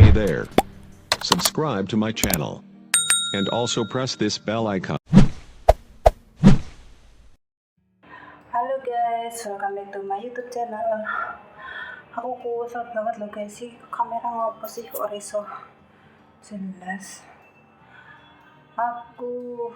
Hey there. Subscribe to my channel. And also press this bell icon. Halo guys, welcome back to my YouTube channel. Aku kesel banget loh guys, sih kamera ngopo sih kok reso jelas. Aku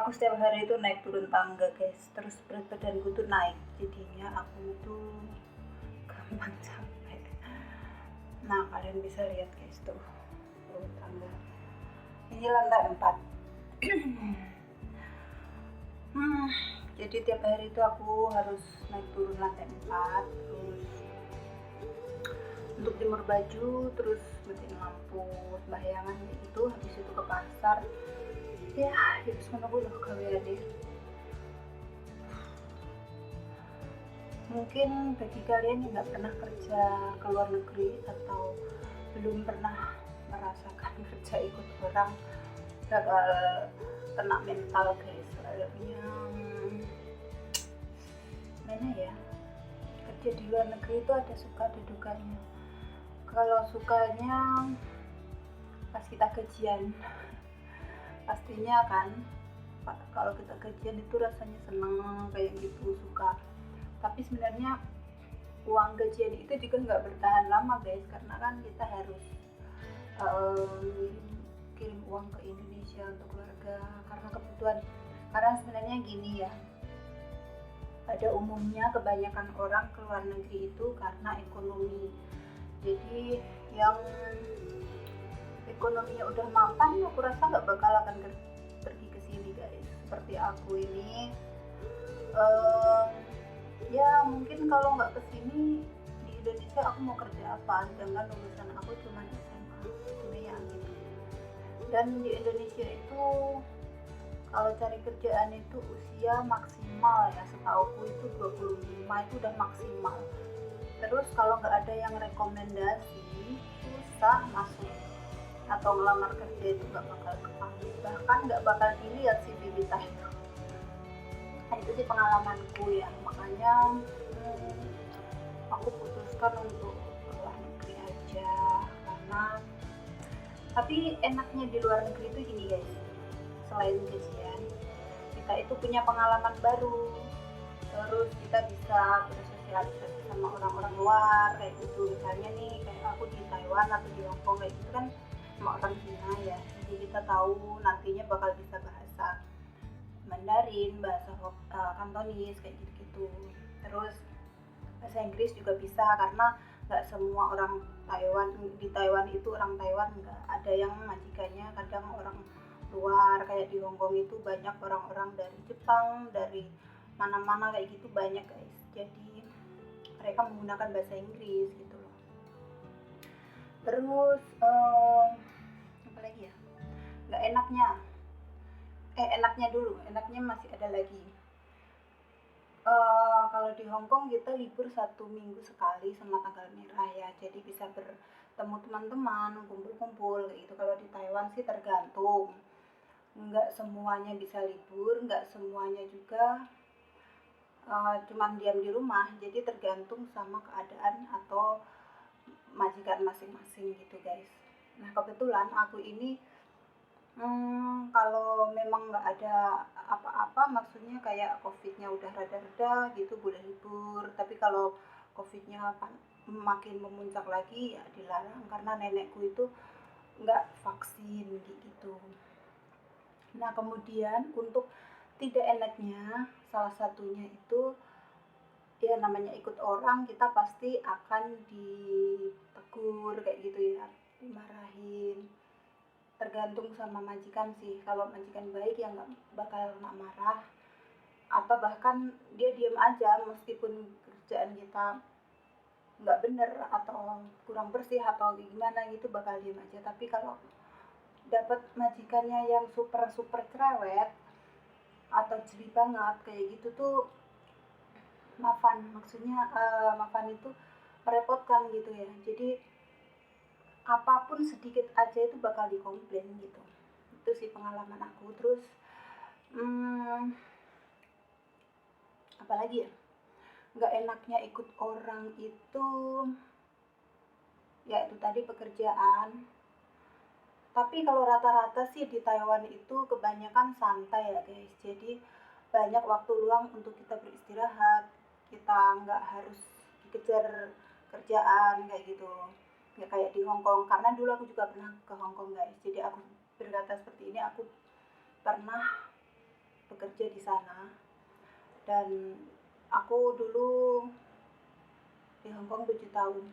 setiap hari itu naik turun tangga guys, terus berat badanku tuh naik, jadinya aku tuh gampang capek. Nah kalian bisa lihat guys tuh turun tangga. Ini lantai 4. Jadi tiap hari itu aku harus naik turun lantai 4, terus untuk jemur baju, terus bersihin lampu, bayangan gitu, habis itu ke pasar. Ya, harus menunggu loh gaweane. Mungkin bagi kalian yang nggak pernah kerja ke luar negeri atau belum pernah merasakan kerja ikut orang bakal kena mental guys. Soalnya mana ya, kerja di luar negeri itu ada suka ada dukanya. Kalau sukanya pas kita gajian, pastinya kan kalau kita gajian itu rasanya seneng kayak gitu, suka. Tapi sebenarnya uang gajian itu juga nggak bertahan lama guys, karena kan kita harus kirim uang ke Indonesia untuk keluarga karena kebutuhan. Karena sebenarnya gini ya, pada umumnya kebanyakan orang ke luar negeri itu karena ekonomi. Jadi yang ekonominya udah mapan, aku rasa nggak bakal akan pergi ke sini guys. Seperti aku ini, ya mungkin kalau nggak ke sini di Indonesia aku mau kerja apa? Sedangkan lulusan aku cuma SMA, ya gitu. Dan di Indonesia itu kalau cari kerjaan itu usia maksimal ya, setauku itu 25 itu udah maksimal. Terus kalau nggak ada yang rekomendasi, susah masuk atau ngelamar kerja itu nggak bakal kepanggil, bahkan nggak bakal dilihat CV kita itu. Nah itu sih pengalamanku ya, makanya aku putuskan untuk keluar negeri aja. Karena tapi enaknya di luar negeri itu gini guys, selain gajian, kita itu punya pengalaman baru, terus kita bisa bersosialisasi sama orang-orang luar kayak gitu. Misalnya nih kayak aku di Taiwan atau di Hong Kong kayak gitu kan sama orang Cina ya, jadi kita tahu nantinya bakal bisa bahasa Mandarin, bahasa Kantonis kayak gitu-gitu. Terus bahasa Inggris juga bisa, karena nggak semua orang Taiwan di Taiwan itu orang Taiwan, nggak ada yang majikannya kadang orang luar. Kayak di Hong Kong itu banyak orang-orang dari Jepang, dari mana-mana kayak gitu banyak guys. Jadi mereka menggunakan bahasa Inggris gitu loh. Terus apa lagi ya, nggak enaknya dulu, enaknya masih ada lagi. Kalau di Hong Kong kita libur 1 minggu sekali sama tanggal merah ya, jadi bisa bertemu teman-teman, kumpul-kumpul kayak gitu. Kalau di Taiwan sih tergantung, nggak semuanya bisa libur, nggak semuanya juga cuman diam di rumah. Jadi tergantung sama keadaan atau majikan masing-masing gitu guys. Nah kebetulan aku ini kalau memang nggak ada apa-apa, maksudnya kayak COVID-nya udah reda-reda gitu, boleh libur. Tapi kalau COVID-nya makin memuncak lagi ya dilarang, karena nenekku itu nggak vaksin gitu. Nah kemudian untuk tidak enaknya salah satunya itu ya namanya ikut orang, kita pasti akan ditegur kayak gitu ya, dimarahin. Tergantung sama majikan sih. Kalau majikan baik ya nggak bakal kena marah, atau bahkan dia diam aja meskipun kerjaan kita nggak bener atau kurang bersih atau gimana gitu, bakal diam aja. Tapi kalau dapat majikannya yang super cerewet atau jeli banget kayak gitu tuh maafan, maksudnya maafan itu merepotkan gitu ya. Jadi apapun sedikit aja itu bakal dikomplain gitu. Itu sih pengalaman aku. Terus apalagi ya, nggak enaknya ikut orang itu ya itu tadi pekerjaan. Tapi kalau rata-rata sih di Taiwan itu kebanyakan santai ya guys. Jadi banyak waktu luang untuk kita beristirahat. Kita nggak harus dikejar kerjaan kayak gitu. Nggak kayak di Hong Kong. Karena dulu aku juga pernah ke Hong Kong guys. Jadi aku berkata seperti ini, aku pernah bekerja di sana. Dan aku dulu di Hong Kong 7 tahun.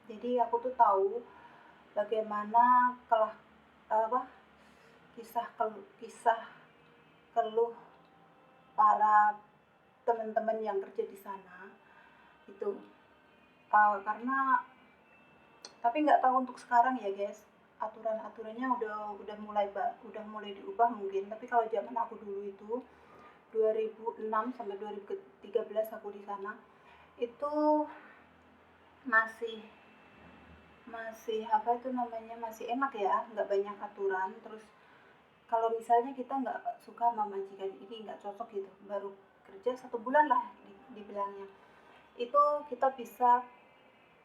Jadi aku tuh tahu bagaimana kisah keluh para teman-teman yang kerja di sana itu. Karena tapi nggak tahu untuk sekarang ya guys, aturannya udah mulai diubah mungkin. Tapi kalau zaman aku dulu itu 2006 sampai 2013 aku di sana itu masih masih enak ya, nggak banyak aturan. Terus kalau misalnya kita nggak suka sama majikan ini, nggak cocok gitu, baru kerja 1 bulan lah dibilangnya, itu kita bisa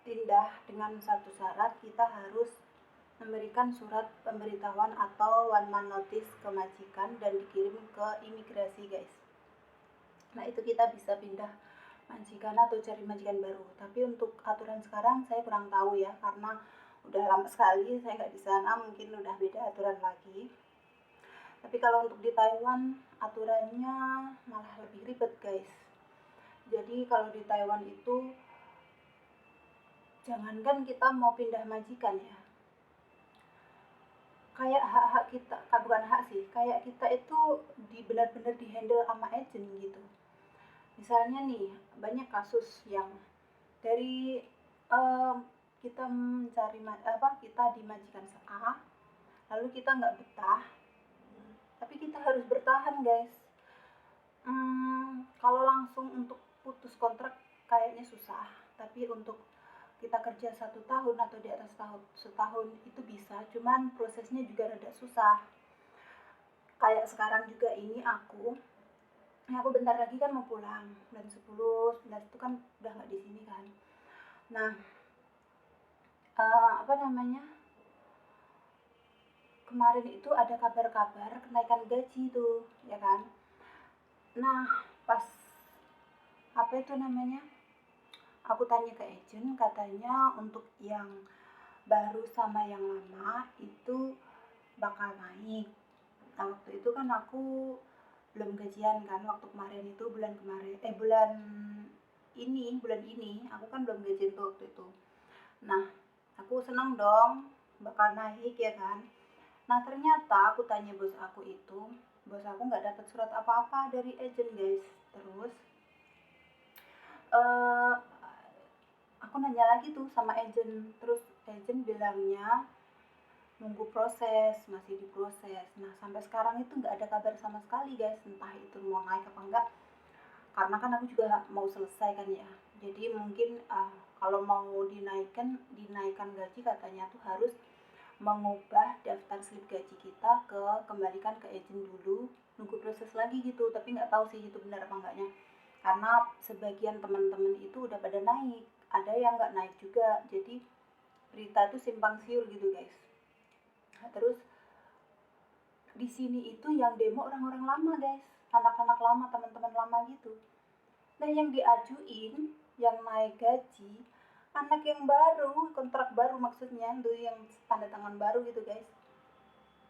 pindah dengan satu syarat, kita harus memberikan surat pemberitahuan atau one man notice ke majikan dan dikirim ke imigrasi guys. Nah itu kita bisa pindah majikan atau cari majikan baru. Tapi untuk aturan sekarang saya kurang tahu ya, karena udah lama sekali saya nggak di sana, mungkin udah beda aturan lagi. Tapi kalau untuk di Taiwan aturannya malah lebih ribet guys. Jadi kalau di Taiwan itu jangankan kita mau pindah majikan ya, kayak hak-hak kita, bukan hak sih, kayak kita itu benar-benar di handle sama agent gitu. Misalnya nih banyak kasus yang dari kita mencari kita di majikan A, lalu kita nggak betah, tapi kita harus bertahan guys. Kalau langsung untuk putus kontrak kayaknya susah, tapi untuk kita kerja 1 tahun atau di atas setahun itu bisa, cuman prosesnya juga rada susah. Kayak sekarang juga ini aku bentar lagi kan mau pulang, bulan 10, 11 itu kan udah nggak di sini kan. Nah, kemarin itu ada kabar-kabar kenaikan gaji tuh, ya kan. Nah, pas aku tanya ke agent, katanya untuk yang baru sama yang lama itu bakal naik. Nah, waktu itu kan aku belum gajian kan, waktu kemarin itu bulan ini aku kan belum gajian tuh waktu itu. Nah, aku senang dong bakal naik ya kan. Nah, ternyata aku tanya bos aku nggak dapat surat apa-apa dari agent guys. Terus aku nanya lagi tuh sama agent, terus agent bilangnya nunggu proses, masih diproses. Nah sampai sekarang itu nggak ada kabar sama sekali guys, entah itu mau naik apa enggak, karena kan aku juga mau selesai kan ya. Jadi mungkin kalau mau dinaikkan gaji, katanya tuh harus mengubah daftar slip gaji kita kembalikan ke agent dulu, nunggu proses lagi gitu. Tapi nggak tahu sih itu benar apa enggaknya, karena sebagian teman-teman itu udah pada naik, ada yang nggak naik juga. Jadi berita itu simpang siur gitu guys. Nah, terus di sini itu yang demo orang-orang lama guys, anak-anak lama, teman-teman lama gitu. Nah yang diajuin, yang naik gaji, anak yang baru, kontrak baru maksudnya, tuh yang tanda tangan baru gitu guys.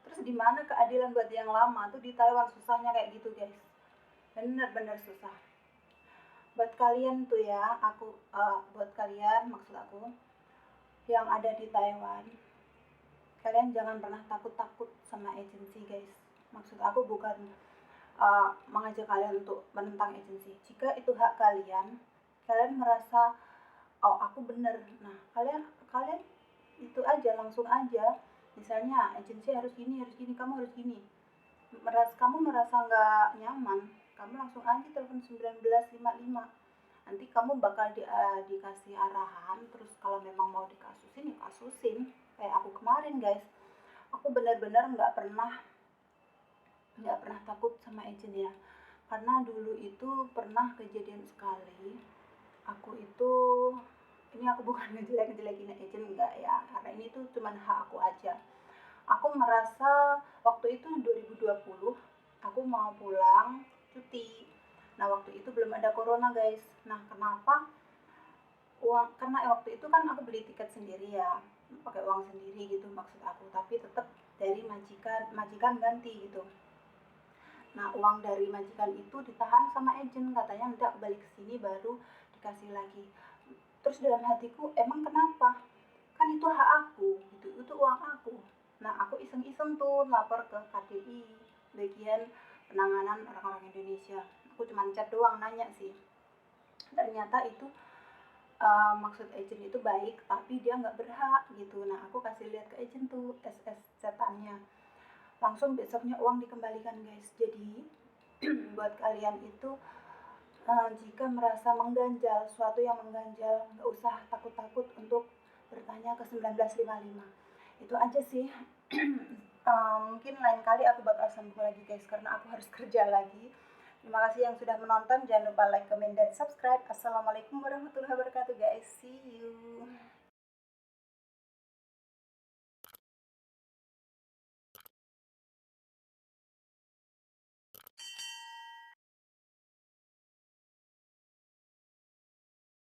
Terus di mana keadilan buat yang lama tuh? Di Taiwan susahnya kayak gitu guys, bener-bener susah. Buat kalian tuh ya, buat kalian maksud aku yang ada di Taiwan, kalian jangan pernah takut-takut sama agensi guys. Maksud aku bukan mengajak kalian untuk menentang agensi. Jika itu hak kalian merasa oh aku bener, nah kalian itu aja, langsung aja. Misalnya agensi harus gini, kamu harus gini. Kamu merasa nggak nyaman, kamu langsung aja telepon 1955. Nanti kamu bakal dikasih arahan. Terus kalau memang mau dikasusin, ya kasusin. Kayak aku kemarin guys, aku benar-benar nggak pernah takut sama agent ya, karena dulu itu pernah kejadian sekali. Aku itu ini aku bukan ngejelek-jelekin agent, enggak ya, karena ini tuh cuman hak aku aja. Aku merasa waktu itu 2020 aku mau pulang cuti. Nah waktu itu belum ada corona guys. Nah kenapa? Karena waktu itu kan aku beli tiket sendiri ya, pakai uang sendiri gitu maksud aku, tapi tetap dari majikan ganti gitu. Nah uang dari majikan itu ditahan sama agent, katanya nanti aku balik ke sini baru dikasih lagi. Terus dalam hatiku, emang kenapa? Kan itu hak aku gitu, itu uang aku. Nah aku iseng-iseng tuh lapor ke KDI, bagian penanganan orang-orang Indonesia. Aku cuma chat doang, nanya sih. Ternyata itu maksud agent itu baik, tapi dia nggak berhak gitu. Nah aku kasih lihat ke agent tuh SS chatannya, langsung besoknya uang dikembalikan guys. Jadi buat kalian itu jika merasa mengganjal, suatu yang mengganjal, nggak usah takut-takut untuk bertanya ke 1955. Itu aja sih. Mungkin lain kali aku bakal sambung lagi guys, karena aku harus kerja lagi. Terima kasih yang sudah menonton, jangan lupa like, comment, dan subscribe. Assalamualaikum warahmatullahi wabarakatuh guys, see you.